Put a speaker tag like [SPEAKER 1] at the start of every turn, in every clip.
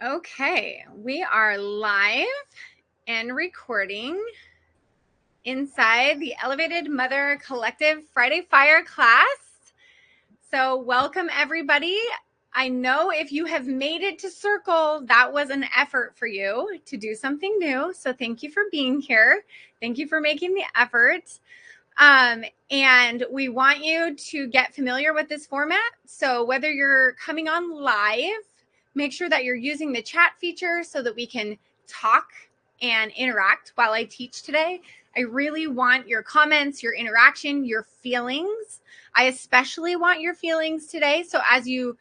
[SPEAKER 1] Okay, we are live and recording inside the Elevated Mother Collective Friday Fire class. So welcome everybody. I know if you have made it to Circle, that was an effort for you to do something new. So thank you for being here. Thank you for making the effort. And we want you to get familiar with this format. So whether you're coming on live, make sure that you're using the chat feature so that we can talk and interact while I teach today. I really want your comments, your interaction, your feelings. I especially want your feelings today. So as you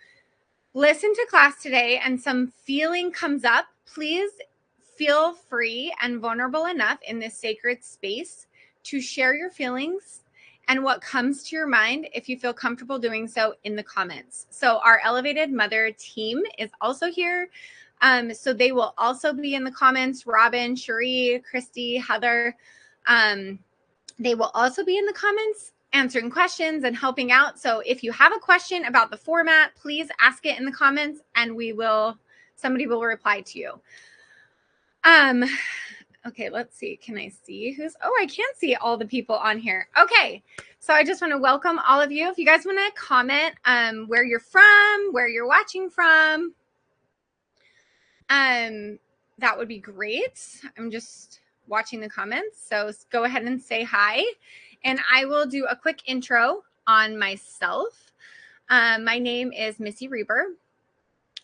[SPEAKER 1] listen to class today and some feeling comes up, please feel free and vulnerable enough in this sacred space to share your feelings and what comes to your mind if you feel comfortable doing so in the comments. So our Elevated Mother team is also here. So they will also be in the comments. Robin, Cherie, Christy, Heather. They will also be in the comments answering questions and helping out. So if you have a question about the format, please ask it in the comments and somebody will reply to you. Okay, let's see. Can I see I can't see all the people on here. Okay, so I just want to welcome all of you. If you guys want to comment where you're from, where you're watching from, that would be great. I'm just watching the comments, so go ahead and say hi. And I will do a quick intro on myself. My name is Missy Reber.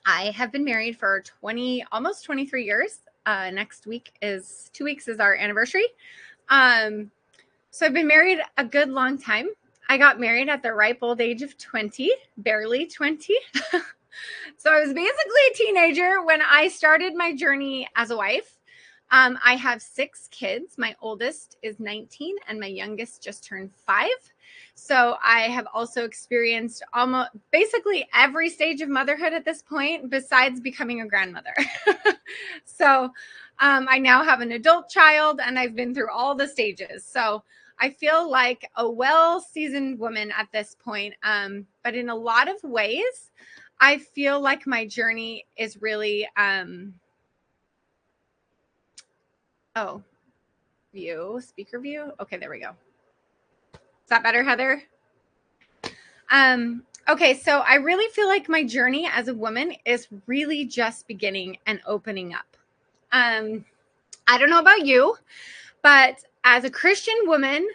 [SPEAKER 1] I have been married for almost 23 years. Next week is 2 weeks is our anniversary. So I've been married a good long time. I got married at the ripe old age of 20, barely 20. So I was basically a teenager when I started my journey as a wife. I have 6 kids. My oldest is 19 and my youngest just turned 5. So I have also experienced almost basically every stage of motherhood at this point, besides becoming a grandmother. So I now have an adult child and I've been through all the stages. So I feel like a well-seasoned woman at this point. But in a lot of ways, I feel like my journey is really, speaker view. Okay, there we go. Is that better, Heather? Okay, so I really feel like my journey as a woman is really just beginning and opening up. I don't know about you, but as a Christian woman,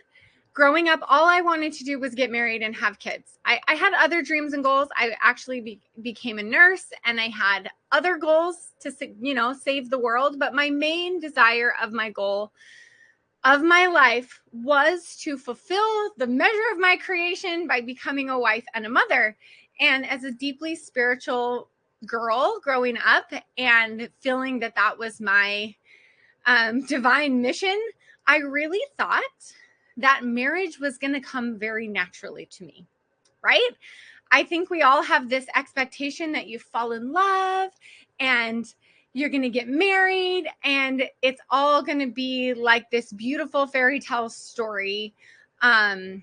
[SPEAKER 1] growing up, all I wanted to do was get married and have kids. I had other dreams and goals. I actually became a nurse and I had other goals to, save the world. But my main desire of my goal of my life was to fulfill the measure of my creation by becoming a wife and a mother. And as a deeply spiritual girl growing up and feeling that that was my divine mission, I really thought that marriage was going to come very naturally to me, right? I think we all have this expectation that you fall in love and you're going to get married and it's all going to be like this beautiful fairy tale story. And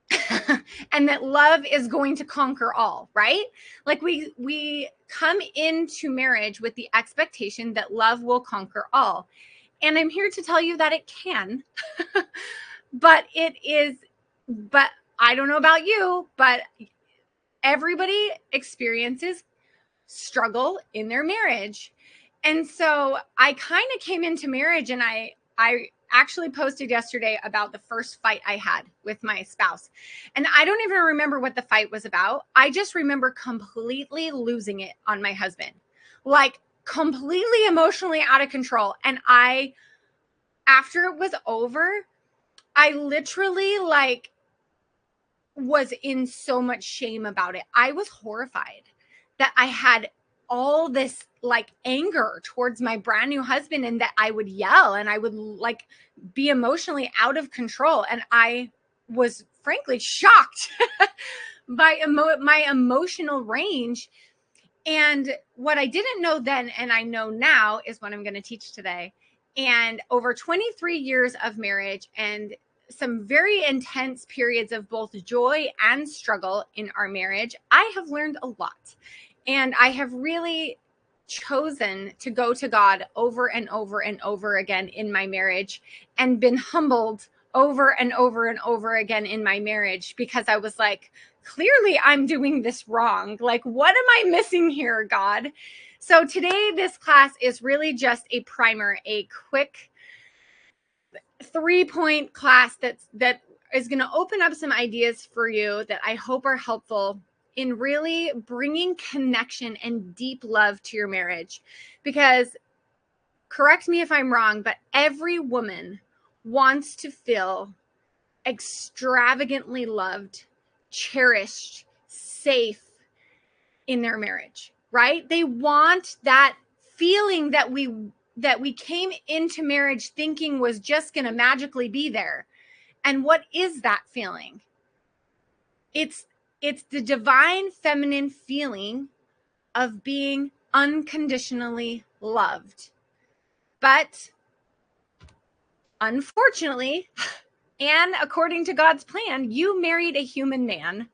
[SPEAKER 1] that love is going to conquer all, right? Like we come into marriage with the expectation that love will conquer all. And I'm here to tell you that it can. But I don't know about you, but everybody experiences struggle in their marriage. And so I kind of came into marriage and I actually posted yesterday about the first fight I had with my spouse. And I don't even remember what the fight was about. I just remember completely losing it on my husband, like completely emotionally out of control. And after it was over, I literally was in so much shame about it. I was horrified that I had all this anger towards my brand new husband and that I would yell and I would be emotionally out of control. And I was frankly shocked by my emotional range. And what I didn't know then, and I know now, is what I'm going to teach today. And over 23 years of marriage and some very intense periods of both joy and struggle in our marriage, I have learned a lot. And I have really chosen to go to God over and over and over again in my marriage and been humbled over and over and over again in my marriage because I was like, clearly I'm doing this wrong. Like, what am I missing here, God? So today, this class is really just a primer, a quick 3-point class that is going to open up some ideas for you that I hope are helpful in really bringing connection and deep love to your marriage. Because, correct me if I'm wrong, but every woman wants to feel extravagantly loved, cherished, safe in their marriage, right? They want that feeling that we came into marriage thinking was just going to magically be there. And what is that feeling? It's the divine feminine feeling of being unconditionally loved. But unfortunately, and according to God's plan, you married a human man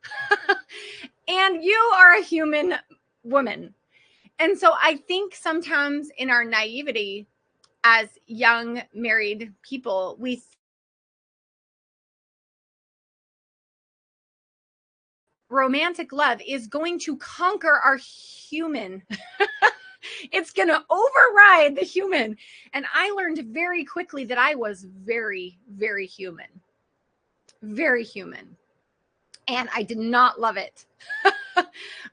[SPEAKER 1] and you are a human woman. And so I think sometimes in our naivety as young married people, we romantic love is going to conquer our human. It's going to override the human. And I learned very quickly that I was very, very human. Very human. And I did not love it.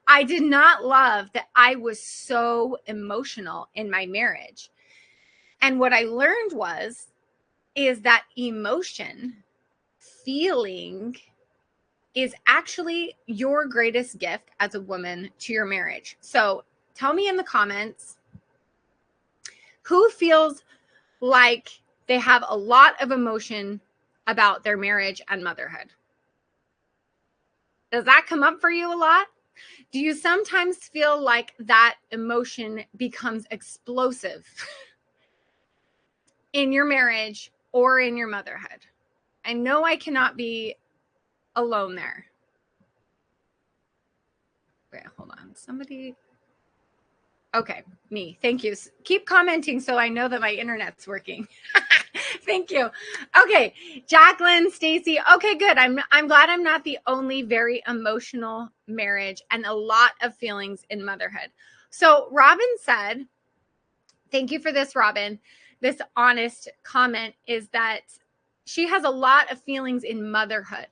[SPEAKER 1] I did not love that I was so emotional in my marriage. And what I learned is that emotion, feeling, is actually your greatest gift as a woman to your marriage. So tell me in the comments, who feels like they have a lot of emotion about their marriage and motherhood? Does that come up for you a lot? Do you sometimes feel like that emotion becomes explosive in your marriage or in your motherhood? I know I cannot be alone there. Wait, hold on. Somebody. Okay, me. Thank you. Keep commenting so I know that my internet's working. Thank you. Okay, Jacqueline, Stacy. Okay, good. I'm glad I'm not the only very emotional marriage and a lot of feelings in motherhood. So Robin said, thank you for this, Robin. This honest comment is that she has a lot of feelings in motherhood.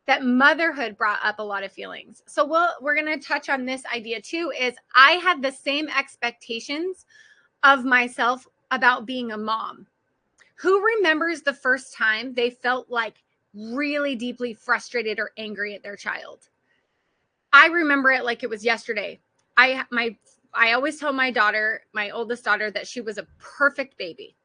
[SPEAKER 1] That motherhood brought up a lot of feelings. So we're going to touch on this idea too, is I had the same expectations of myself about being a mom. Who remembers the first time they felt like really deeply frustrated or angry at their child? I remember it like it was yesterday. I always tell my daughter, my oldest daughter, that she was a perfect baby.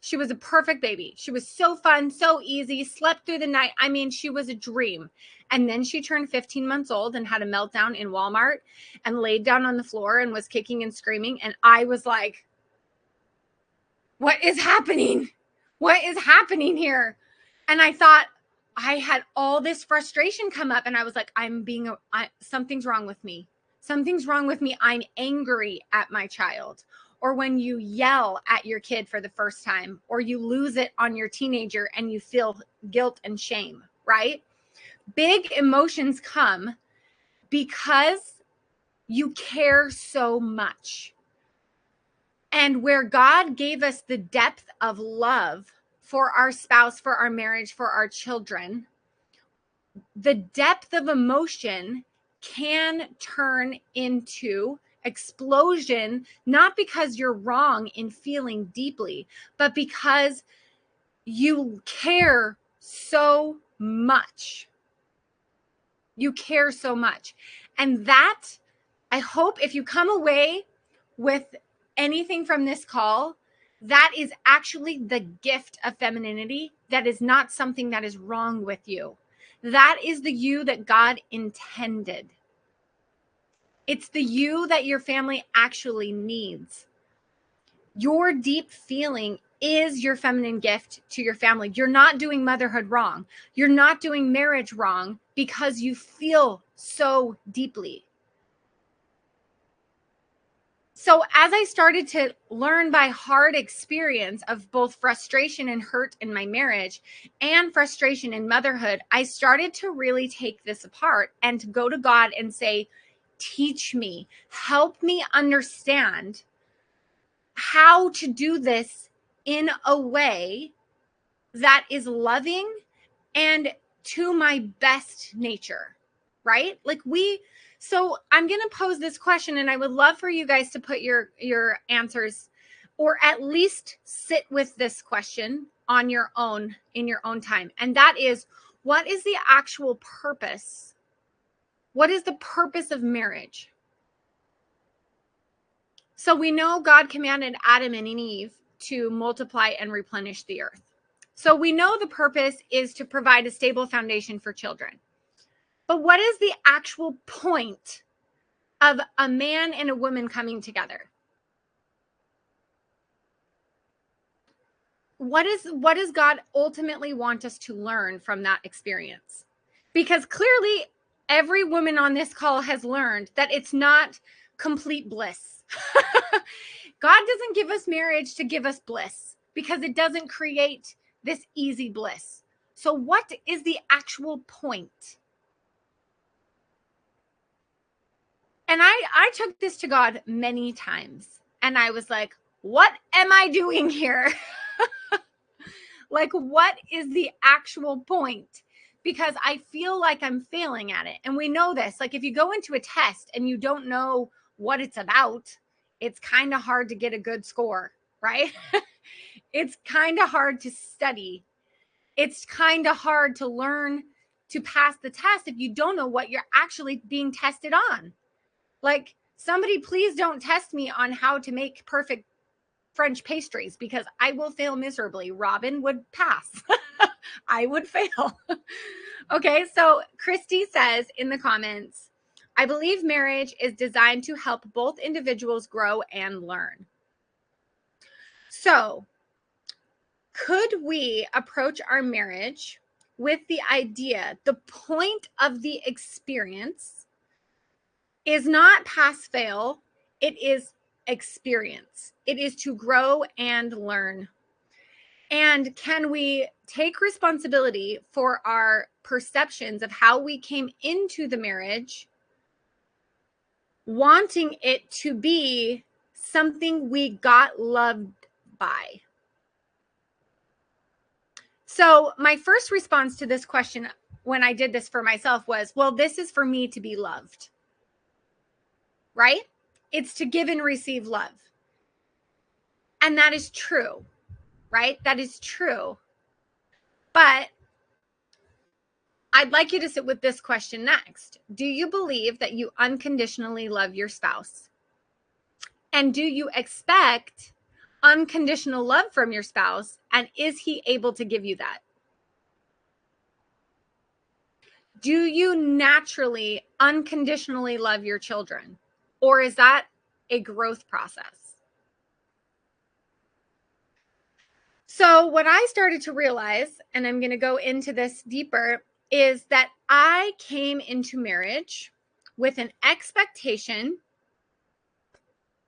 [SPEAKER 1] She was a perfect baby. She was so fun, so easy, slept through the night. I mean, she was a dream. And then she turned 15 months old and had a meltdown in Walmart and laid down on the floor and was kicking and screaming. And I was like, what is happening? What is happening here? And I thought I had all this frustration come up and I was like, something's wrong with me. Something's wrong with me. I'm angry at my child. Or when you yell at your kid for the first time, or you lose it on your teenager and you feel guilt and shame, right? Big emotions come because you care so much. And where God gave us the depth of love for our spouse, for our marriage, for our children, the depth of emotion can turn into explosion, not because you're wrong in feeling deeply, but because you care so much. You care so much. And that, I hope if you come away with anything from this call, that is actually the gift of femininity. That is not something that is wrong with you. That is the you that God intended. It's the you that your family actually needs. Your deep feeling is your feminine gift to your family. You're not doing motherhood wrong. You're not doing marriage wrong because you feel so deeply. So as I started to learn by hard experience of both frustration and hurt in my marriage and frustration in motherhood, I started to really take this apart and to go to God and say, teach me, help me understand how to do this in a way that is loving and to my best nature, right? So I'm going to pose this question, and I would love for you guys to put your answers, or at least sit with this question on your own, in your own time. And that is, what is the actual purpose? What is the purpose of marriage? So we know God commanded Adam and Eve to multiply and replenish the earth. So we know the purpose is to provide a stable foundation for children. But what is the actual point of a man and a woman coming together? What does God ultimately want us to learn from that experience? Because clearly every woman on this call has learned that it's not complete bliss. God doesn't give us marriage to give us bliss, because it doesn't create this easy bliss. So what is the actual point? And I took this to God many times, and I was like, what am I doing here? Like, what is the actual point? Because I feel like I'm failing at it. And we know this. Like, if you go into a test and you don't know what it's about, it's kind of hard to get a good score, right? It's kind of hard to study. It's kind of hard to learn to pass the test if you don't know what you're actually being tested on. Like, somebody please don't test me on how to make perfect French pastries, because I will fail miserably. Robin would pass. I would fail. Okay, so Christy says in the comments, I believe marriage is designed to help both individuals grow and learn. So, could we approach our marriage with the idea, the point of the experience is not pass fail, it is experience. It is to grow and learn. And can we take responsibility for our perceptions of how we came into the marriage, wanting it to be something we got loved by? So my first response to this question when I did this for myself was, well, this is for me to be loved, right? It's to give and receive love. And that is true, right? That is true. But I'd like you to sit with this question next. Do you believe that you unconditionally love your spouse? And do you expect unconditional love from your spouse? And is he able to give you that? Do you naturally unconditionally love your children? Or is that a growth process? So what I started to realize, and I'm going to go into this deeper, is that I came into marriage with an expectation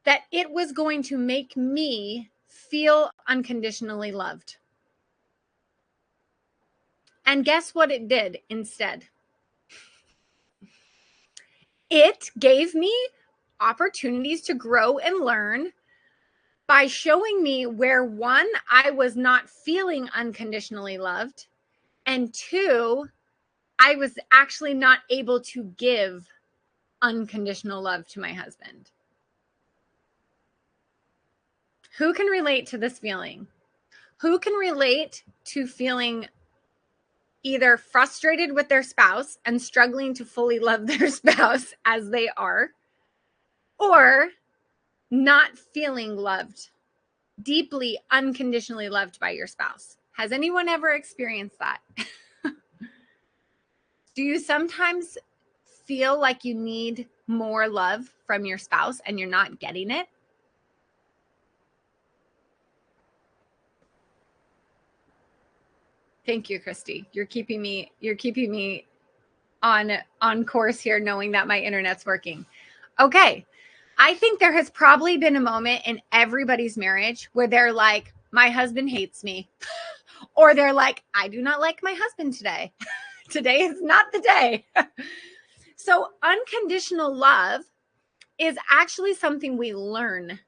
[SPEAKER 1] that it was going to make me feel unconditionally loved. And guess what it did instead? It gave me opportunities to grow and learn by showing me where, one, I was not feeling unconditionally loved, and two, I was actually not able to give unconditional love to my husband. Who can relate to this feeling? Who can relate to feeling either frustrated with their spouse and struggling to fully love their spouse as they are, or not feeling loved, deeply, unconditionally loved by your spouse? Has anyone ever experienced that? Do you sometimes feel like you need more love from your spouse and you're not getting it? Thank you, Christy. You're keeping me on course here, knowing that my internet's working. Okay. I think there has probably been a moment in everybody's marriage where they're like, my husband hates me. Or they're like, I do not like my husband today. Today is not the day. So unconditional love is actually something we learn.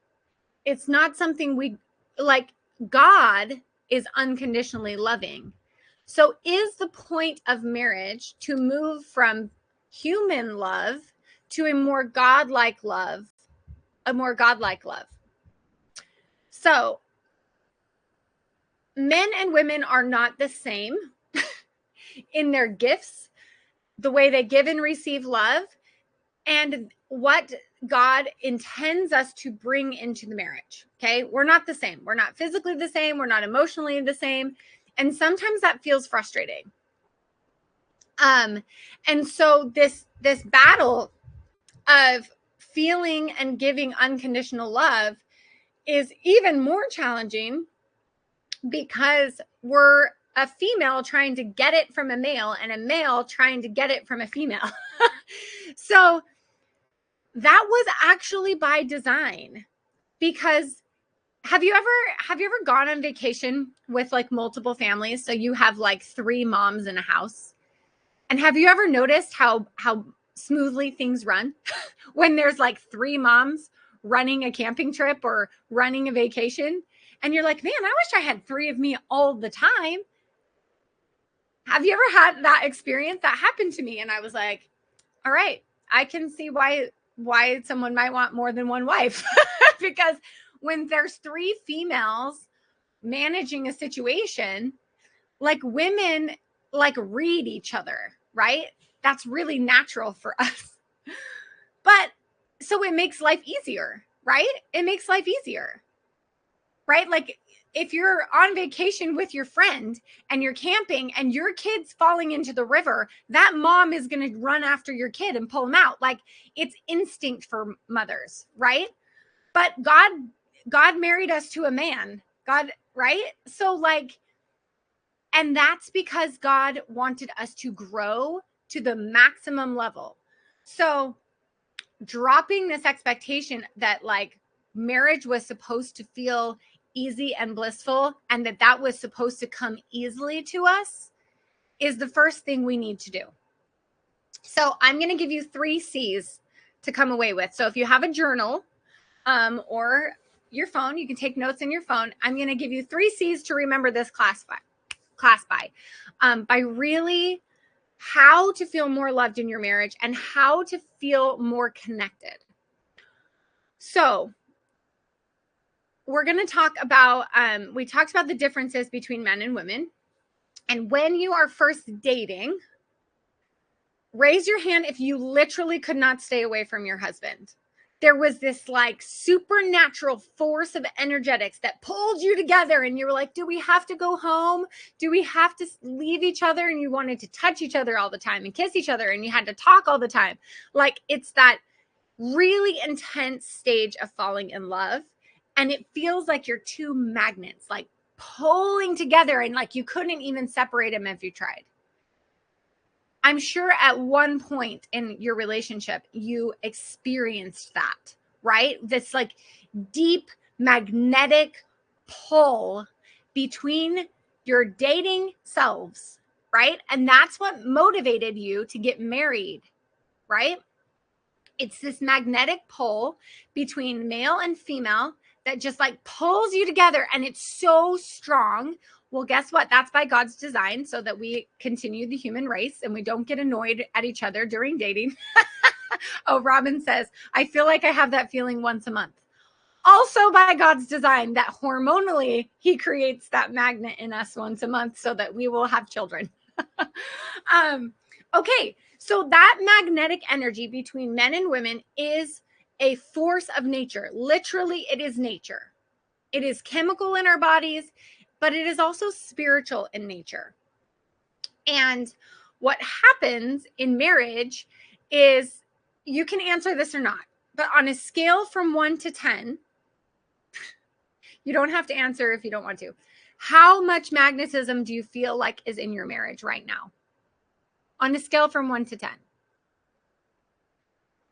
[SPEAKER 1] It's not something we like. God is unconditionally loving. So is the point of marriage to move from human love to a more godlike love, So men and women are not the same in their gifts, the way they give and receive love, and what God intends us to bring into the marriage. Okay. We're not the same. We're not physically the same. We're not emotionally the same. And sometimes that feels frustrating. And so this battle of feeling and giving unconditional love is even more challenging because we're a female trying to get it from a male and a male trying to get it from a female. So that was actually by design, because have you ever gone on vacation with like multiple families? So you have like 3 moms in a house. And have you ever noticed how smoothly things run when there's like 3 moms running a camping trip or running a vacation? And you're like, man, I wish I had 3 of me all the time. Have you ever had that experience? That happened to me. And I was like, all right, I can see why someone might want more than one wife. Because when there's 3 females managing a situation, like women like read each other, right? That's really natural for us. But so it makes life easier, right? It makes life easier, right? Like if you're on vacation with your friend and you're camping and your kid's falling into the river, that mom is going to run after your kid and pull him out. Like it's instinct for mothers, right? But God married us to a man. God, right? So like, and that's because God wanted us to grow to the maximum level. So dropping this expectation that like marriage was supposed to feel easy and blissful and that was supposed to come easily to us is the first thing we need to do. So I'm going to give you 3 C's to come away with. So if you have a journal or your phone, you can take notes in your phone. I'm going to give you 3 C's to remember this class by really how to feel more loved in your marriage and how to feel more connected. So we're going to talk about, we talked about the differences between men and women. And when you are first dating, raise your hand if you literally could not stay away from your husband. There was this like supernatural force of energetics that pulled you together and you were like, do we have to go home? Do we have to leave each other? And you wanted to touch each other all the time and kiss each other and you had to talk all the time. Like it's that really intense stage of falling in love. And it feels like you're 2 magnets, like pulling together and like you couldn't even separate them if you tried. I'm sure at one point in your relationship, you experienced that, right? This like deep magnetic pull between your dating selves, right? And that's what motivated you to get married, right? It's this magnetic pull between male and female that just like pulls you together and it's so strong. Well, guess what? That's by God's design so that we continue the human race and we don't get annoyed at each other during dating. Oh, Robin says, I feel like I have that feeling once a month. Also by God's design that hormonally he creates that magnet in us once a month so that we will have children. Okay, so that magnetic energy between men and women is a force of nature. Literally, it is nature. It is chemical in our bodies, but it is also spiritual in nature. And what happens in marriage is, you can answer this or not, but on a scale from 1 to 10, you don't have to answer if you don't want to. How much magnetism do you feel like is in your marriage right now? On a scale from 1 to 10.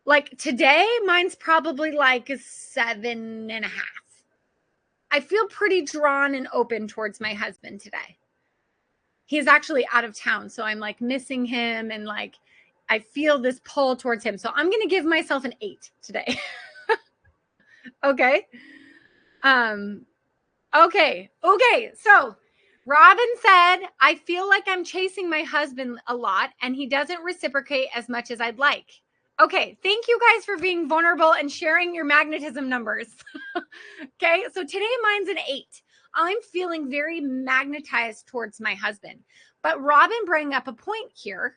[SPEAKER 1] Like today, mine's probably like a 7.5. I feel pretty drawn and open towards my husband today. He's actually out of town, so I'm like missing him, and like I feel this pull towards him. So I'm going to give myself an 8 today. Okay. Okay. So Robin said, I feel like I'm chasing my husband a lot and he doesn't reciprocate as much as I'd like. Okay. Thank you guys for being vulnerable and sharing your magnetism numbers. Okay. So today mine's an 8. I'm feeling very magnetized towards my husband. But Robin brought up a point here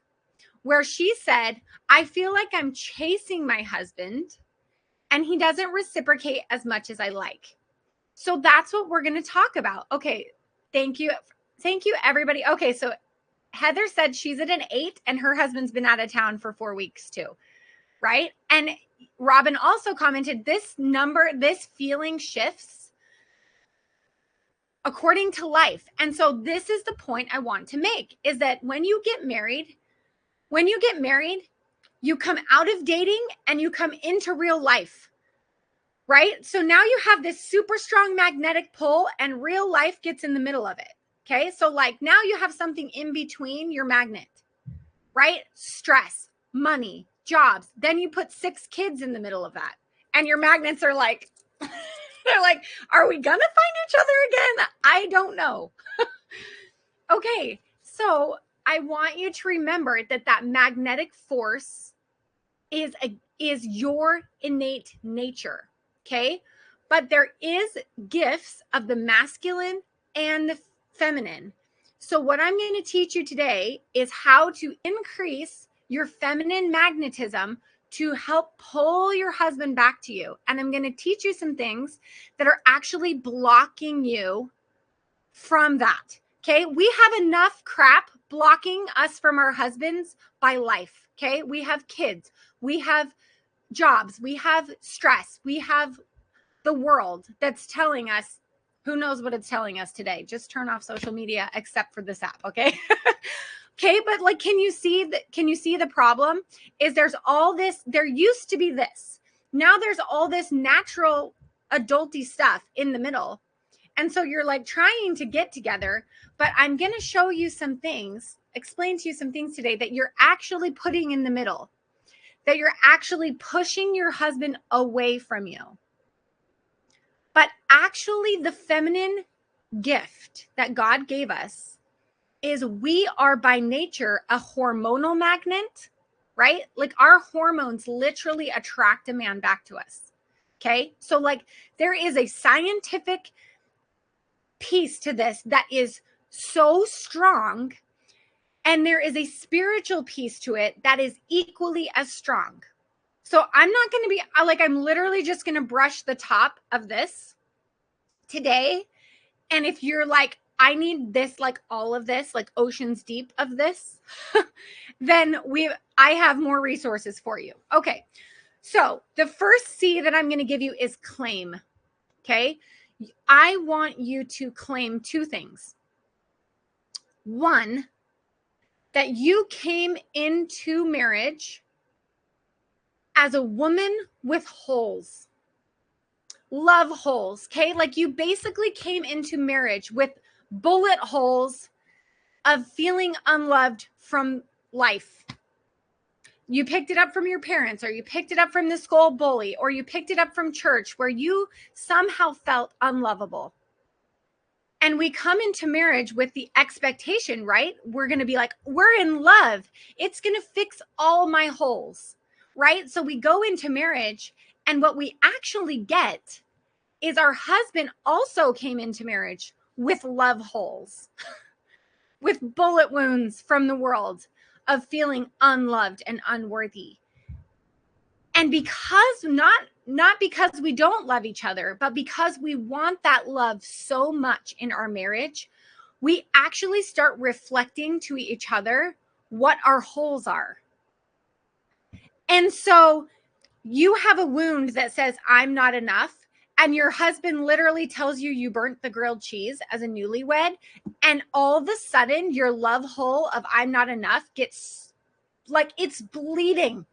[SPEAKER 1] where she said, I feel like I'm chasing my husband and he doesn't reciprocate as much as I like. So that's what we're going to talk about. Okay. Thank you. Thank you, everybody. Okay. So Heather said she's at an 8 and her husband's been out of town for 4 weeks too. Right. And Robin also commented this feeling shifts according to life. And so this is the point I want to make, is that when you get married, you come out of dating and you come into real life. Right? So now you have this super strong magnetic pull and real life gets in the middle of it. Okay. So like now you have something in between your magnet, right? Stress, money, jobs. Then you put 6 kids in the middle of that. And your magnets are like, they're like, are we going to find each other again? I don't know. Okay. So I want you to remember that magnetic force is your innate nature. Okay. But there is gifts of the masculine and the feminine. So what I'm going to teach you today is how to increase your feminine magnetism to help pull your husband back to you. And I'm going to teach you some things that are actually blocking you from that. Okay. We have enough crap blocking us from our husbands by life. Okay. We have kids. We have jobs. We have stress. We have the world that's telling us, who knows what it's telling us today. Just turn off social media except for this app. Okay. Okay. But like, can you see the problem is there used to be this. Now there's all this natural adulty stuff in the middle. And so you're like trying to get together, but I'm going to show you some things, explain to you some things today that you're actually putting in the middle, that you're actually pushing your husband away from you. But actually the feminine gift that God gave us is we are by nature a hormonal magnet, right? Like our hormones literally attract a man back to us. Okay. So like there is a scientific piece to this that is so strong, and there is a spiritual piece to it that is equally as strong. So I'm not going to be like, I'm literally just going to brush the top of this today. And if you're like, I need this, like all of this, like oceans deep of this, then I have more resources for you. Okay. So the first C that I'm going to give you is claim. Okay. I want you to claim 2 things. One, that you came into marriage as a woman with holes, love holes. Okay. Like you basically came into marriage with bullet holes of feeling unloved from life. You picked it up from your parents, or you picked it up from the school bully, or you picked it up from church where you somehow felt unlovable. And we come into marriage with the expectation, right? We're going to be like, we're in love. It's going to fix all my holes, right? So we go into marriage, and what we actually get is our husband also came into marriage with love holes, with bullet wounds from the world of feeling unloved and unworthy. And because not because we don't love each other, but because we want that love so much in our marriage, we actually start reflecting to each other what our holes are. And so you have a wound that says, I'm not enough. And your husband literally tells you you burnt the grilled cheese as a newlywed. And all of a sudden your love hole of I'm not enough gets like it's bleeding.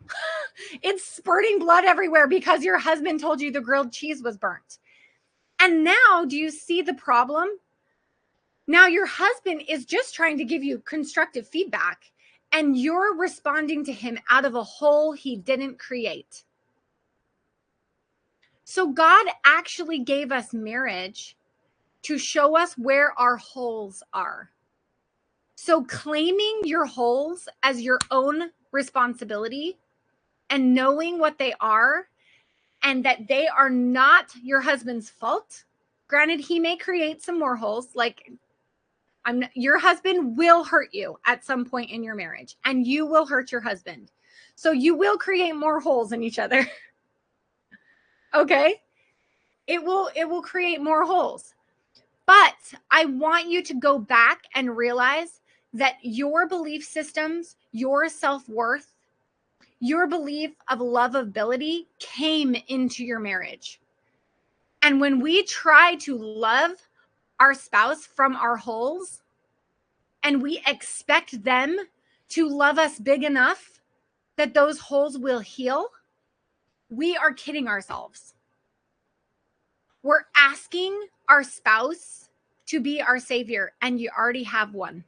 [SPEAKER 1] It's spurting blood everywhere because your husband told you the grilled cheese was burnt. And now, do you see the problem? Now your husband is just trying to give you constructive feedback, and you're responding to him out of a hole he didn't create. So God actually gave us marriage to show us where our holes are. So claiming your holes as your own responsibility and knowing what they are and that they are not your husband's fault. Granted, he may create some more holes. Like your husband will hurt you at some point in your marriage, and you will hurt your husband. So you will create more holes in each other. Okay? It will create more holes. But I want you to go back and realize that your belief systems, your self-worth, your belief of lovability came into your marriage. And when we try to love our spouse from our holes and we expect them to love us big enough that those holes will heal, we are kidding ourselves. We're asking our spouse to be our savior, and you already have one.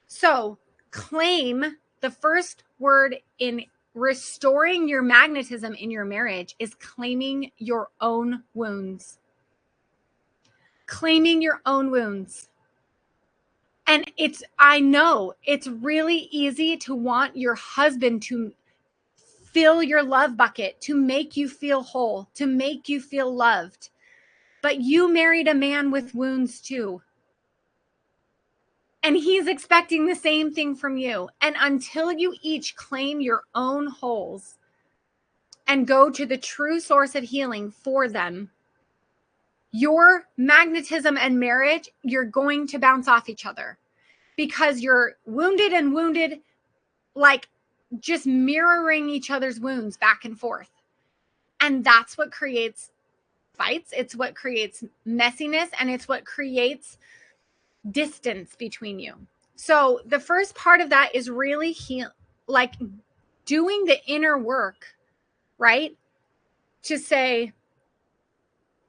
[SPEAKER 1] So claim the first word in restoring your magnetism in your marriage is claiming your own wounds. Claiming your own wounds. And I know it's really easy to want your husband to fill your love bucket, to make you feel whole, to make you feel loved. But you married a man with wounds too. And he's expecting the same thing from you. And until you each claim your own holes and go to the true source of healing for them, your magnetism and marriage, you're going to bounce off each other because you're wounded and wounded, like just mirroring each other's wounds back and forth. And that's what creates fights. It's what creates messiness, and it's what creates distance between you. So the first part of that is really like doing the inner work, right? To say,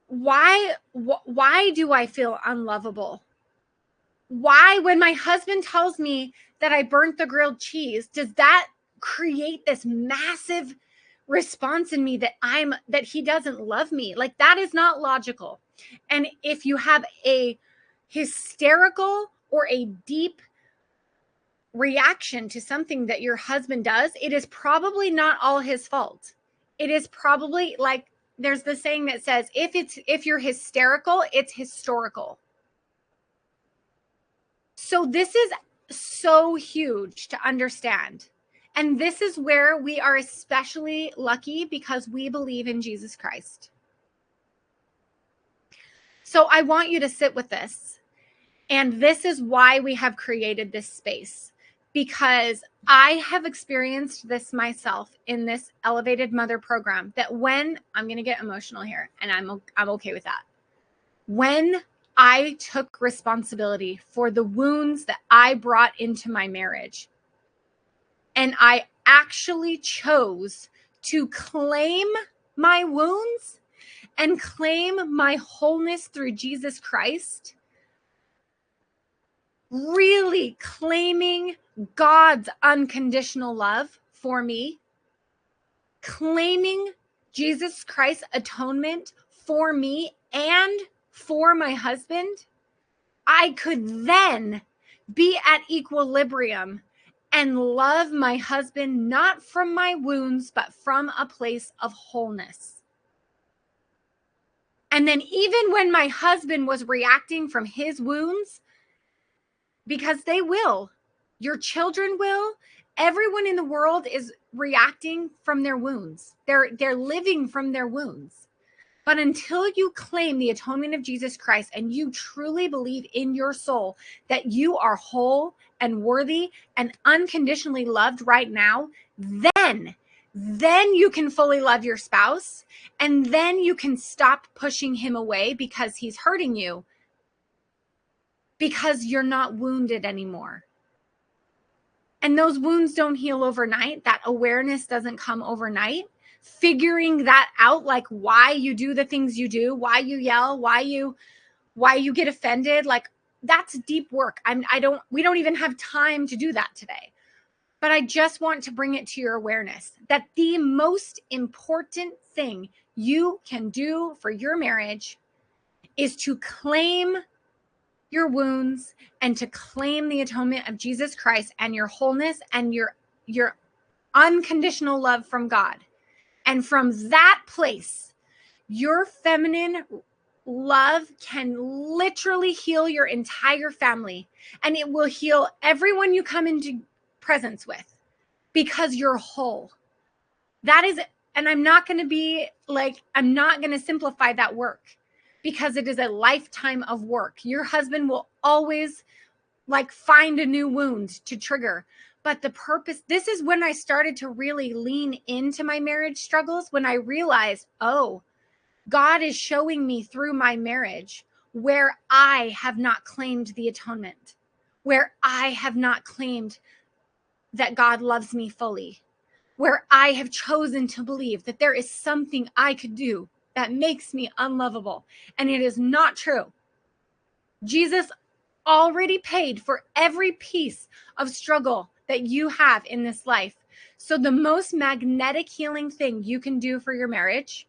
[SPEAKER 1] why do I feel unlovable? Why, when my husband tells me that I burnt the grilled cheese, does that create this massive response in me that he doesn't love me? Like, that is not logical. And if you have a hysterical or a deep reaction to something that your husband does, it is probably not all his fault. It is probably, like, there's the saying that says, if you're hysterical, it's historical. So this is so huge to understand. And this is where we are especially lucky because we believe in Jesus Christ. So I want you to sit with this. And this is why we have created this space, because I have experienced this myself in this Elevated Mother program, that when I'm going to get emotional here, and I'm okay with that. When I took responsibility for the wounds that I brought into my marriage, and I actually chose to claim my wounds and claim my wholeness through Jesus Christ, really claiming God's unconditional love for me, claiming Jesus Christ's atonement for me and for my husband, I could then be at equilibrium and love my husband not from my wounds, but from a place of wholeness. And then even when my husband was reacting from his wounds, because they will, your children will, everyone in the world is reacting from their wounds. They're living from their wounds. But until you claim the atonement of Jesus Christ and you truly believe in your soul that you are whole and worthy and unconditionally loved right now, then you can fully love your spouse, and then you can stop pushing him away because he's hurting you, because you're not wounded anymore. And those wounds don't heal overnight. That awareness doesn't come overnight. Figuring that out, like why you do the things you do, why you yell, why you get offended, like that's deep work. We don't even have time to do that today. But I just want to bring it to your awareness that the most important thing you can do for your marriage is to claim your wounds and to claim the atonement of Jesus Christ and your wholeness and your unconditional love from God. And from that place, your feminine love can literally heal your entire family, and it will heal everyone you come into presence with because you're whole. That is, and I'm not going to simplify that work because it is a lifetime of work. Your husband will always find a new wound to trigger. But the purpose, this is when I started to really lean into my marriage struggles, when I realized, oh, God is showing me through my marriage where I have not claimed the atonement, where I have not claimed that God loves me fully, where I have chosen to believe that there is something I could do that makes me unlovable. And it is not true. Jesus already paid for every piece of struggle that you have in this life. So the most magnetic healing thing you can do for your marriage,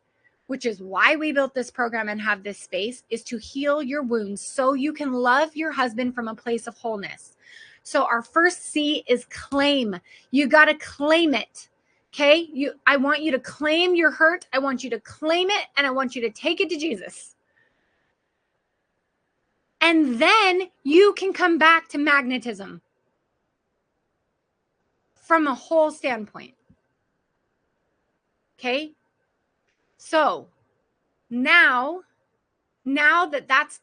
[SPEAKER 1] which is why we built this program and have this space, is to heal your wounds so you can love your husband from a place of wholeness. So our first C is claim. You got to claim it. Okay? I want you to claim your hurt. I want you to claim it, and I want you to take it to Jesus. And then you can come back to magnetism from a whole standpoint. Okay? So now that's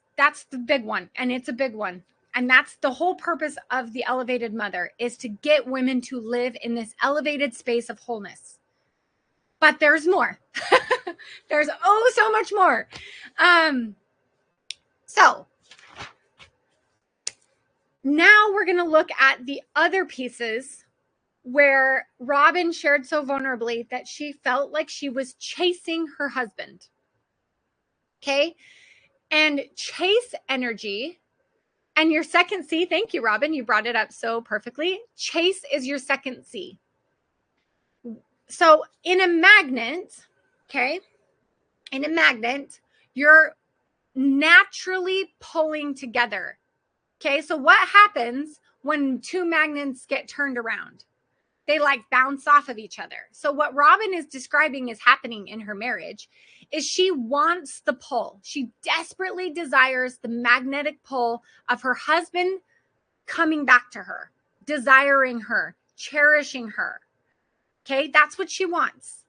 [SPEAKER 1] the big one, and it's a big one. And that's the whole purpose of the Elevated Mother, is to get women to live in this elevated space of wholeness. But there's more. There's so much more. So now we're going to look at the other pieces where Robin shared so vulnerably that she felt like she was chasing her husband. Okay? And chase energy, and your second C, thank you, Robin, you brought it up so perfectly. Chase is your second C. So in a magnet, okay, you're naturally pulling together. Okay, so what happens when two magnets get turned around? They bounce off of each other. So what Robin is describing is happening in her marriage is she wants the pull. She desperately desires the magnetic pull of her husband coming back to her, desiring her, cherishing her. Okay, that's what she wants.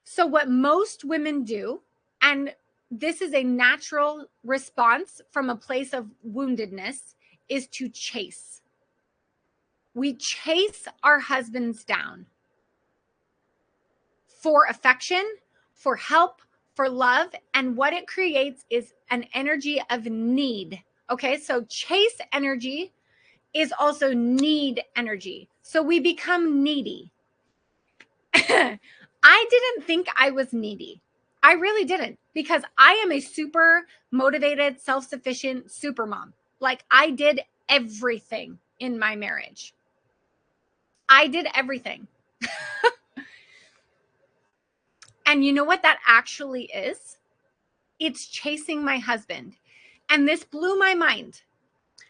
[SPEAKER 1] So what most women do, and this is a natural response from a place of woundedness, is to chase. We chase our husbands down for affection, for help, for love. And what it creates is an energy of need. Okay, so chase energy is also need energy. So we become needy. I didn't think I was needy. I really didn't, because I am a super motivated, self-sufficient super mom. I did everything in my marriage. I did everything. And you know what that actually is? It's chasing my husband. And this blew my mind.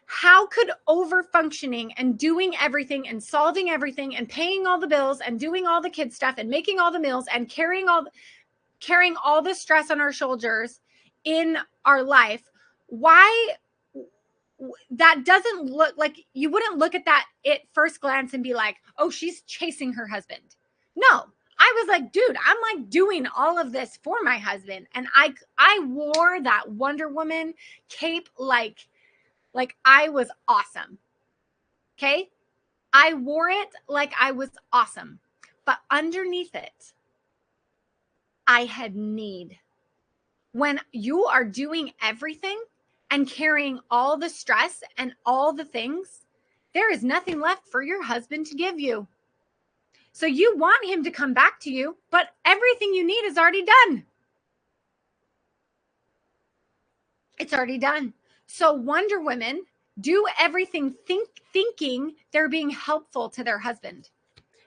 [SPEAKER 1] How could over-functioning and doing everything and solving everything and paying all the bills and doing all the kid stuff and making all the meals and carrying all the stress on our shoulders in our life, why that doesn't look like, you wouldn't look at that at first glance and be like, oh, she's chasing her husband. No, I was like, dude, I'm doing all of this for my husband. And I wore that Wonder Woman cape like I was awesome. Okay? I wore it like I was awesome. But underneath it, I had need. When you are doing everything and carrying all the stress and all the things, there is nothing left for your husband to give you. So you want him to come back to you, but everything you need is already done. It's already done. So Wonder Women do everything thinking they're being helpful to their husband,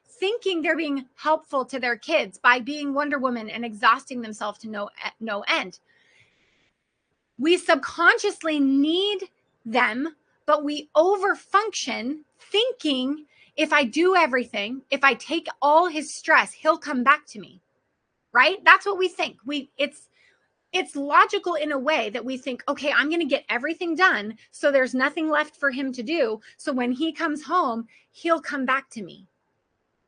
[SPEAKER 1] thinking they're being helpful to their kids by being Wonder Woman and exhausting themselves to no end. We subconsciously need them, but we overfunction thinking if I do everything, if I take all his stress, he'll come back to me. Right? That's what we think. It's logical in a way that we think, okay, I'm going to get everything done, so there's nothing left for him to do. So when he comes home, he'll come back to me.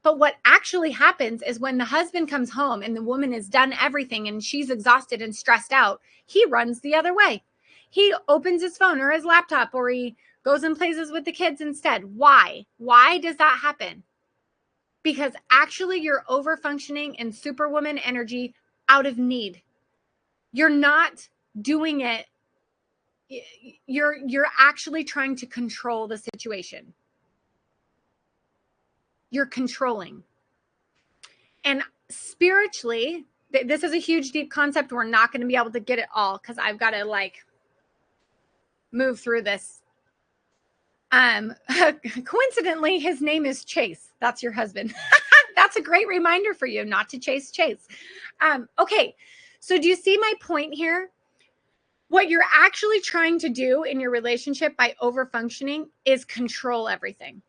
[SPEAKER 1] But what actually happens is when the husband comes home and the woman has done everything and she's exhausted and stressed out, he runs the other way. He opens his phone or his laptop, or he goes and plays with the kids instead. Why? Why does that happen? Because actually you're over-functioning in superwoman energy out of need. You're not doing it. You're actually trying to control the situation. You're controlling. And spiritually, this is a huge, deep concept. We're not going to be able to get it all because I've got to move through this. Coincidentally, his name is Chase. That's your husband. That's a great reminder for you not to chase Chase. Okay. So do you see my point here? What you're actually trying to do in your relationship by overfunctioning is control everything.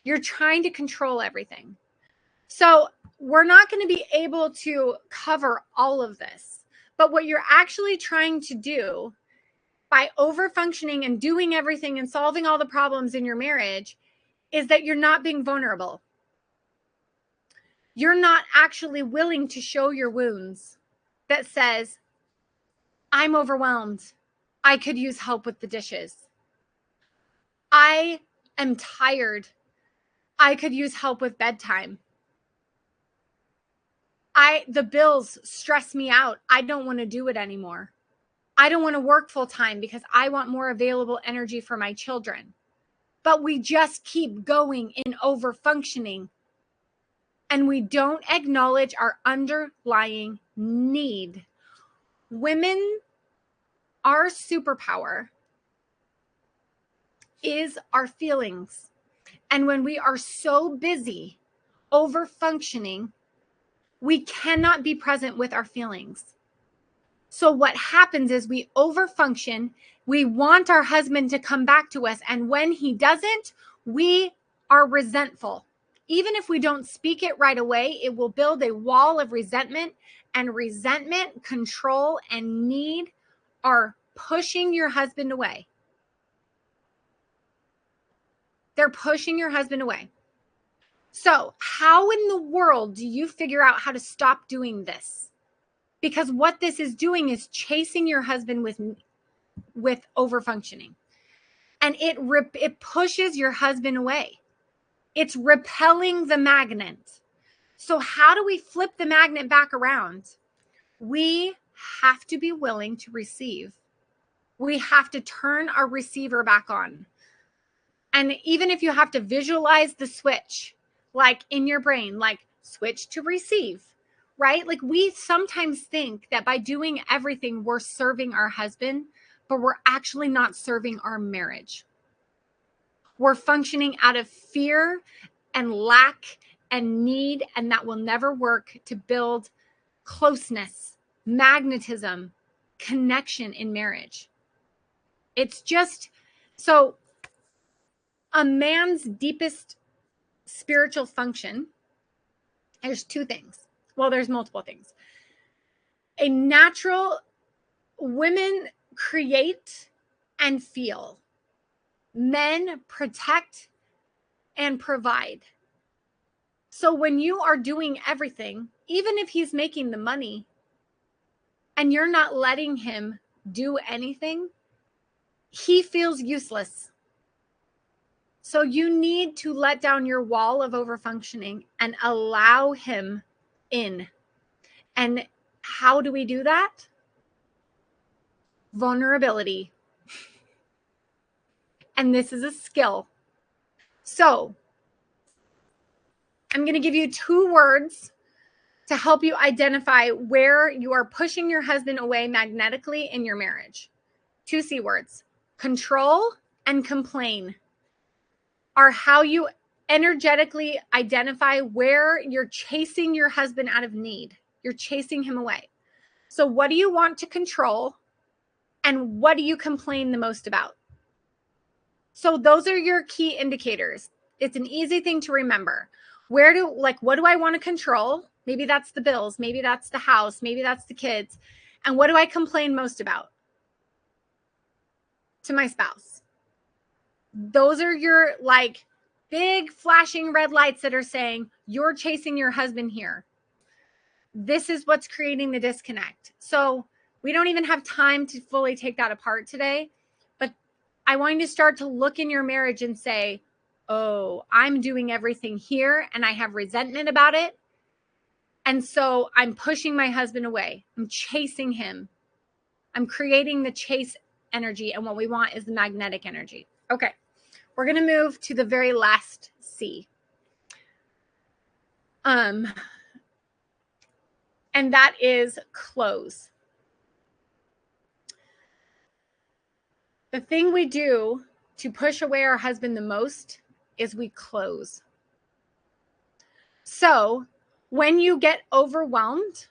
[SPEAKER 1] You're trying to control everything. So we're not going to be able to cover all of this. But what you're actually trying to do by overfunctioning and doing everything and solving all the problems in your marriage is that you're not being vulnerable. You're not actually willing to show your wounds that says, I'm overwhelmed. I could use help with the dishes. I am tired. I could use help with bedtime. The bills stress me out. I don't want to do it anymore. I don't want to work full time because I want more available energy for my children. But we just keep going in over functioning. And we don't acknowledge our underlying need. Women, our superpower is our feelings. And when we are so busy over functioning, we cannot be present with our feelings. So what happens is we overfunction. We want our husband to come back to us. And when he doesn't, we are resentful. Even if we don't speak it right away, it will build a wall of resentment. And resentment, control, and need are pushing your husband away. They're pushing your husband away. So how in the world do you figure out how to stop doing this? Because what this is doing is chasing your husband with overfunctioning. And it pushes your husband away. It's repelling the magnet. So how do we flip the magnet back around? We have to be willing to receive. We have to turn our receiver back on. And even if you have to visualize the switch, like in your brain, like switch to receive, right? Like we sometimes think that by doing everything, we're serving our husband, but we're actually not serving our marriage. We're functioning out of fear and lack and need, and that will never work to build closeness, magnetism, connection in marriage. It's just so a man's deepest spiritual function, there's two things. Well, there's multiple things. A natural, women create and feel. Men protect and provide. So when you are doing everything, even if he's making the money and you're not letting him do anything, he feels useless. So you need to let down your wall of overfunctioning and allow him in. And how do we do that? Vulnerability. And this is a skill. So I'm going to give you 2 words to help you identify where you are pushing your husband away magnetically in your marriage. 2 C words: control and complain are how you energetically identify where you're chasing your husband out of need. You're chasing him away. So what do you want to control, and what do you complain the most about? So those are your key indicators. It's an easy thing to remember. What do I want to control? Maybe that's the bills. Maybe that's the house. Maybe that's the kids. And what do I complain most about? To my spouse. Those are your big flashing red lights that are saying you're chasing your husband here. This is what's creating the disconnect. So we don't even have time to fully take that apart today, but I want you to start to look in your marriage and say, oh, I'm doing everything here and I have resentment about it. And so I'm pushing my husband away. I'm chasing him. I'm creating the chase energy. And what we want is the magnetic energy. Okay. We're going to move to the very last C. And that is close. The thing we do to push away our husband the most is we close. So when you get overwhelmed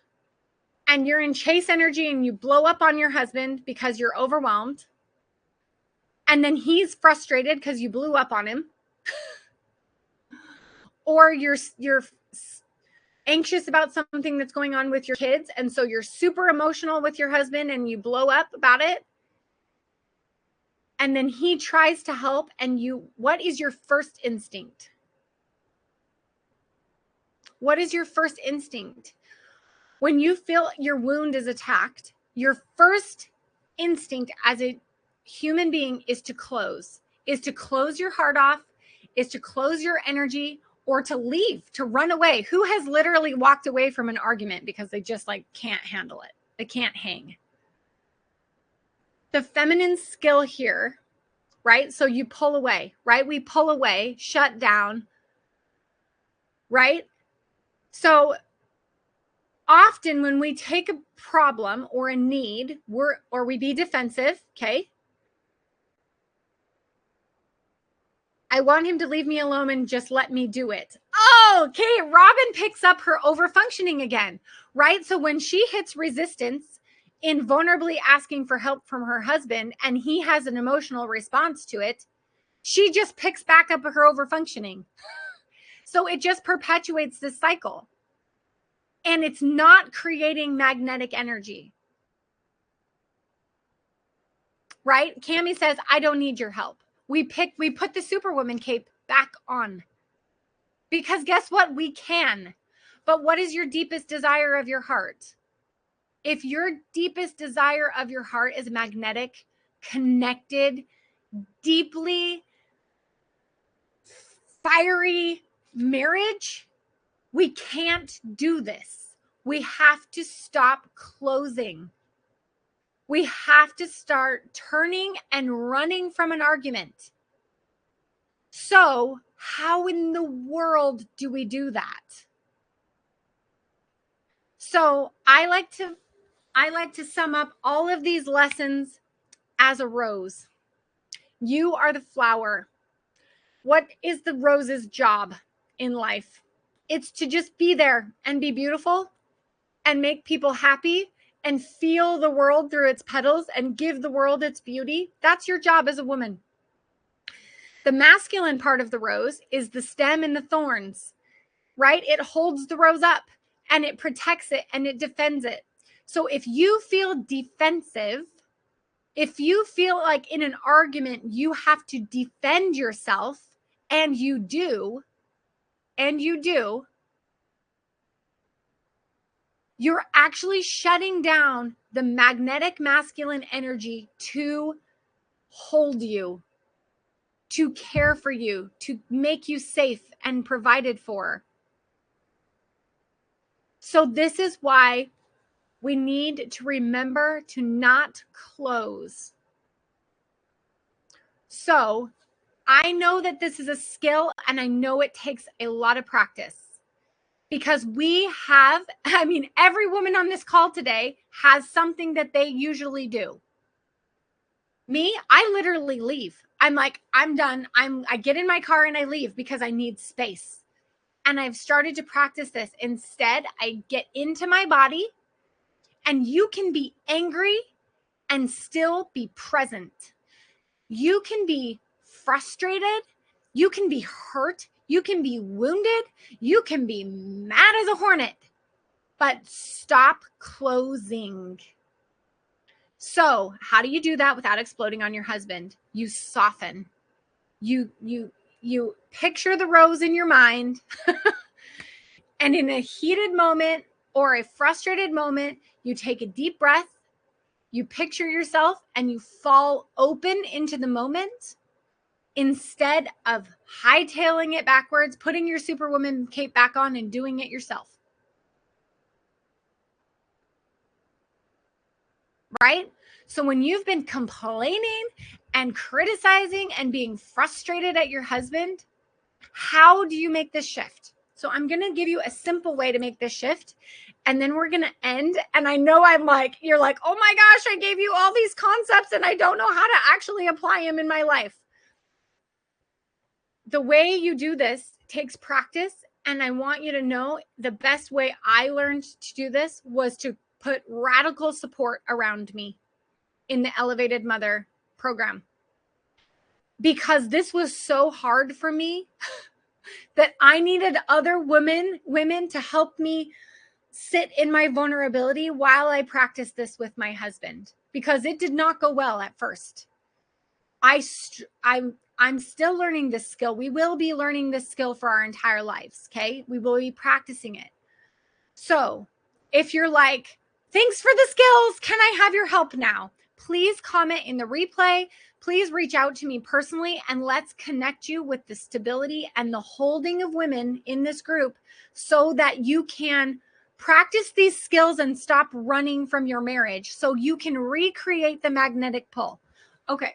[SPEAKER 1] and you're in chase energy and you blow up on your husband because you're overwhelmed, and then he's frustrated because you blew up on him, or you're anxious about something that's going on with your kids, and so you're super emotional with your husband and you blow up about it, and then he tries to help, and what is your first instinct? What is your first instinct? When you feel your wound is attacked, your first instinct as a human being is to close your heart off, is to close your energy, or to leave, to run away. Who has literally walked away from an argument because they just can't handle it? They can't hang. The feminine skill here, right? So you pull away, right? We pull away, shut down, right? So often when we take a problem or a need, or we be defensive, okay? I want him to leave me alone and just let me do it. Oh, okay. Robin picks up her overfunctioning again, right? So when she hits resistance in vulnerably asking for help from her husband and he has an emotional response to it, she just picks back up her overfunctioning. So it just perpetuates this cycle. And it's not creating magnetic energy. Right? Cami says, I don't need your help. We put the Superwoman cape back on. Because guess what? We can. But what is your deepest desire of your heart? If your deepest desire of your heart is magnetic, connected, deeply fiery marriage, we can't do this. We have to stop closing. We have to start turning and running from an argument. So, how in the world do we do that? So, I like to sum up all of these lessons as a rose. You are the flower. What is the rose's job in life? It's to just be there and be beautiful and make people happy and feel the world through its petals and give the world its beauty. That's your job as a woman. The masculine part of the rose is the stem and the thorns, right? It holds the rose up and it protects it and it defends it. So if you feel defensive, if you feel like in an argument you have to defend yourself, and you do, you're actually shutting down the magnetic masculine energy to hold you, to care for you, to make you safe and provided for. So this is why we need to remember to not close. So I know that this is a skill, and I know it takes a lot of practice, because we have, I mean, every woman on this call today has something that they usually do. Me, I literally leave. I'm like, I'm done. I get in my car and I leave because I need space. And I've started to practice this. Instead, I get into my body, and you can be angry and still be present. You can be frustrated. You can be hurt. You can be wounded. You can be mad as a hornet, but stop closing. So how do you do that without exploding on your husband? You soften. You picture the rose in your mind. And in a heated moment or a frustrated moment, you take a deep breath, you picture yourself, and you fall open into the moment instead of hightailing it backwards, putting your Superwoman cape back on and doing it yourself. Right? So when you've been complaining and criticizing and being frustrated at your husband, how do you make this shift? So I'm going to give you a simple way to make this shift, and then we're going to end. And I know you're like, oh my gosh, I gave you all these concepts and I don't know how to actually apply them in my life. The way you do this takes practice. And I want you to know the best way I learned to do this was to put radical support around me in the Elevated Mother program, because this was so hard for me that I needed other women to help me sit in my vulnerability while I practiced this with my husband, because it did not go well at first. I'm still learning this skill. We will be learning this skill for our entire lives. Okay. We will be practicing it. So if you're like, thanks for the skills, can I have your help now? Please comment in the replay. Please reach out to me personally, and let's connect you with the stability and the holding of women in this group so that you can practice these skills and stop running from your marriage so you can recreate the magnetic pull. Okay.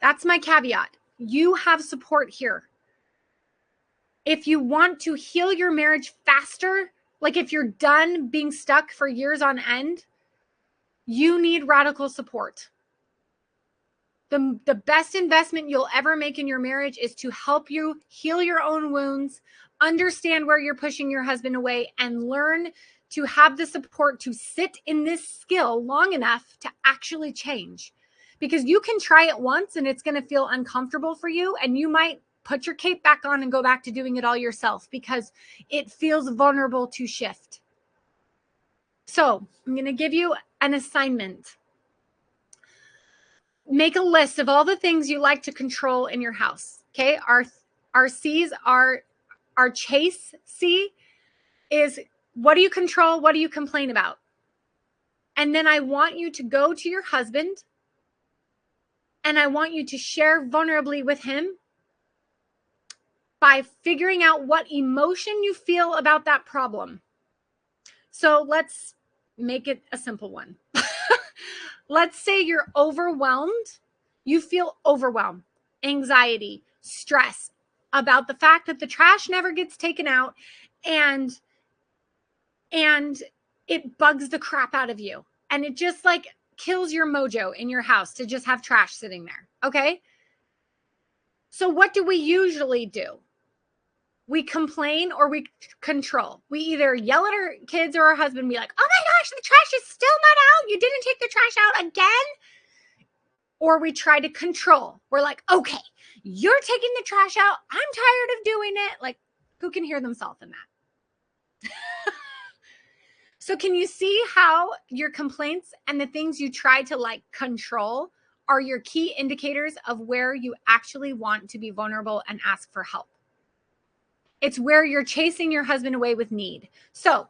[SPEAKER 1] That's my caveat. You have support here. If you want to heal your marriage faster, like if you're done being stuck for years on end, you need radical support. The best investment you'll ever make in your marriage is to help you heal your own wounds, understand where you're pushing your husband away, and learn to have the support to sit in this skill long enough to actually change. Because you can try it once and it's going to feel uncomfortable for you, and you might put your cape back on and go back to doing it all yourself because it feels vulnerable to shift. So I'm going to give you an assignment. Make a list of all the things you like to control in your house. Okay. Our C's are our chase C is, what do you control? What do you complain about? And then I want you to go to your husband and I want you to share vulnerably with him by figuring out what emotion you feel about that problem. So let's make it a simple one. Let's say you're overwhelmed. You feel overwhelmed, anxiety, stress about the fact that the trash never gets taken out, and it bugs the crap out of you. And it just like kills your mojo in your house to just have trash sitting there. Okay. So what do we usually do? We complain or we control. We either yell at our kids or our husband and be like, oh my gosh, the trash is still not out. You didn't take the trash out again. Or we try to control. We're like, okay, you're taking the trash out. I'm tired of doing it. Like, who can hear themselves in that? So can you see how your complaints and the things you try to like control are your key indicators of where you actually want to be vulnerable and ask for help? It's where you're chasing your husband away with need. So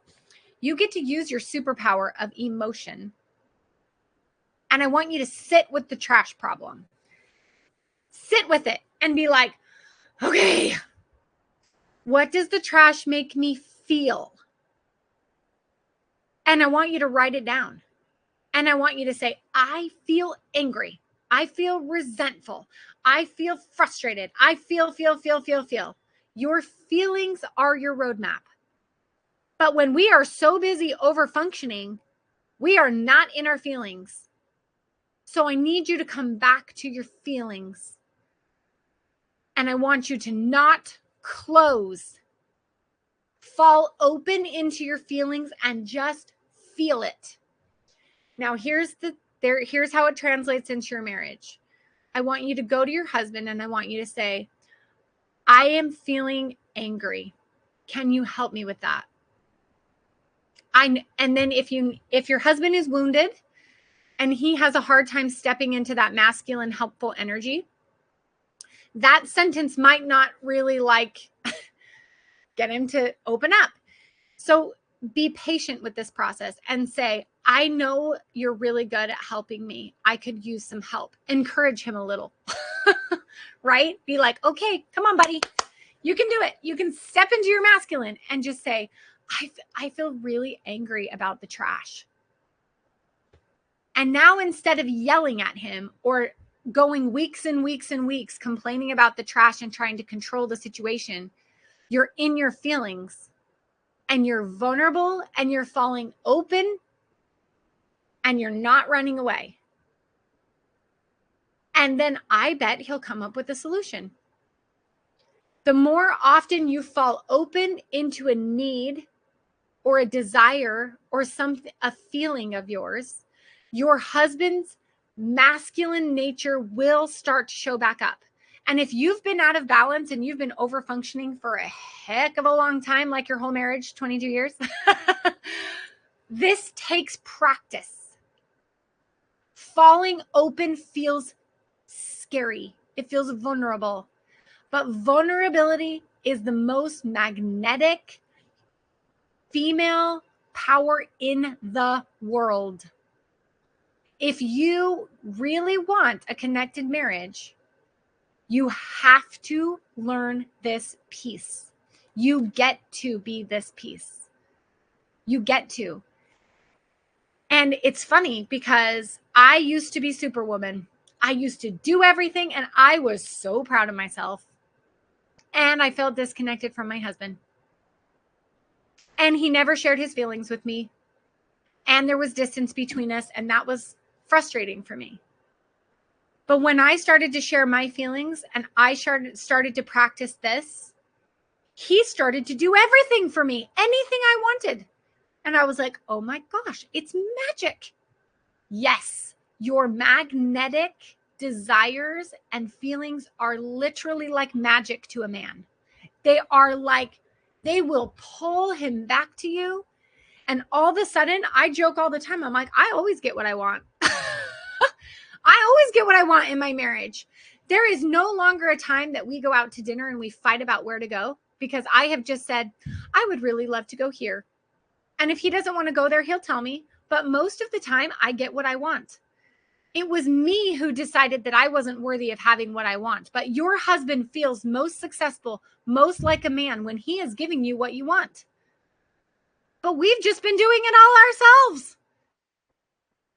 [SPEAKER 1] you get to use your superpower of emotion. And I want you to sit with the trash problem. Sit with it and be like, okay, what does the trash make me feel? And I want you to write it down. And I want you to say, I feel angry. I feel resentful. I feel frustrated. I feel. Your feelings are your roadmap. But when we are so busy over functioning, we are not in our feelings. So I need you to come back to your feelings. And I want you to not close, fall open into your feelings and just feel it. Now, here's how it translates into your marriage. I want you to go to your husband and I want you to say, I am feeling angry. Can you help me with that? And then if your husband is wounded and he has a hard time stepping into that masculine, helpful energy, that sentence might not really get him to open up. So be patient with this process and say, I know you're really good at helping me. I could use some help. Encourage him a little, right? Be like, okay, come on, buddy. You can do it. You can step into your masculine and just say, I feel really angry about the trash. And now instead of yelling at him or going weeks and weeks and weeks complaining about the trash and trying to control the situation, you're in your feelings and you're vulnerable and you're falling open and you're not running away. And then I bet he'll come up with a solution. The more often you fall open into a need or a desire or a feeling of yours, your husband's masculine nature will start to show back up. And if you've been out of balance and you've been over functioning for a heck of a long time, like your whole marriage, 22 years, this takes practice. Falling open feels scary. It feels vulnerable. But vulnerability is the most magnetic female power in the world. If you really want a connected marriage, you have to learn this piece. You get to be this piece. You get to. And it's funny because I used to be Superwoman. I used to do everything and I was so proud of myself. And I felt disconnected from my husband. And he never shared his feelings with me. And there was distance between us, and that was frustrating for me. But when I started to share my feelings and I started to practice this, he started to do everything for me, anything I wanted. And I was like, oh my gosh, it's magic. Yes, your magnetic desires and feelings are literally like magic to a man. They will pull him back to you. And all of a sudden, I joke all the time. I'm like, I always get what I want. I always get what I want in my marriage. There is no longer a time that we go out to dinner and we fight about where to go because I have just said, I would really love to go here. And if he doesn't want to go there, he'll tell me. But most of the time, I get what I want. It was me who decided that I wasn't worthy of having what I want. But your husband feels most successful, most like a man when he is giving you what you want. But we've just been doing it all ourselves.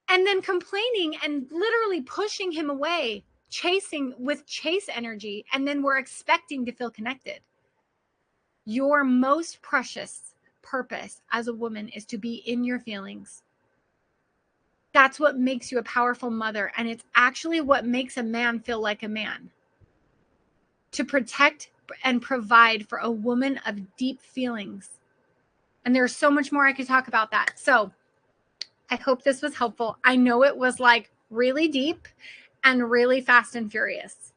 [SPEAKER 1] And then complaining and literally pushing him away, chasing with chase energy. And then we're expecting to feel connected. Your most precious purpose as a woman is to be in your feelings. That's what makes you a powerful mother. And it's actually what makes a man feel like a man. To protect and provide for a woman of deep feelings. And there's so much more I could talk about that. So I hope this was helpful. I know it was like really deep and really fast and furious.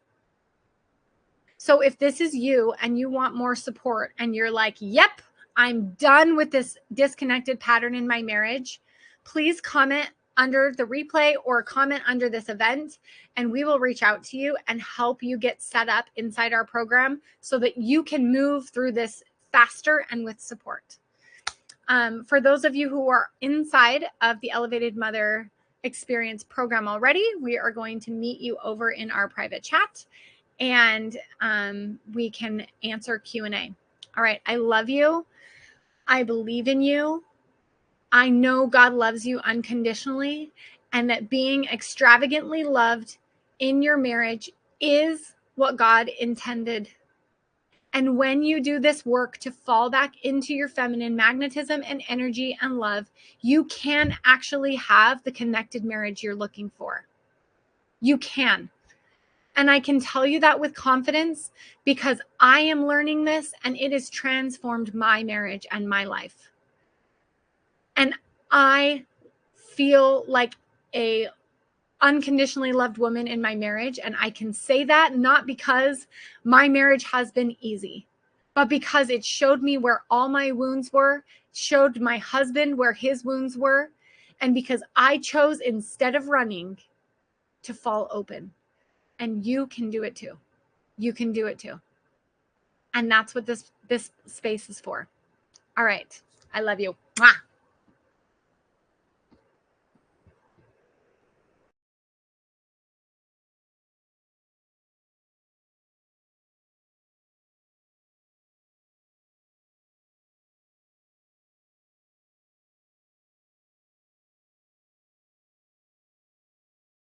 [SPEAKER 1] So if this is you and you want more support and you're like, yep, I'm done with this disconnected pattern in my marriage, please comment under the replay or comment under this event, and we will reach out to you and help you get set up inside our program so that you can move through this faster and with support. For those of you who are inside of the Elevated Mother Experience program already, we are going to meet you over in our private chat and we can answer Q&A. All right. I love you. I believe in you. I know God loves you unconditionally and that being extravagantly loved in your marriage is what God intended. And when you do this work to fall back into your feminine magnetism and energy and love, you can actually have the connected marriage you're looking for. You can. And I can tell you that with confidence because I am learning this and it has transformed my marriage and my life. And I feel like a unconditionally loved woman in my marriage. And I can say that not because my marriage has been easy, but because it showed me where all my wounds were, showed my husband where his wounds were, and because I chose, instead of running, to fall open. And you can do it too. You can do it too. And that's what this space is for. All right. I love you. Mwah.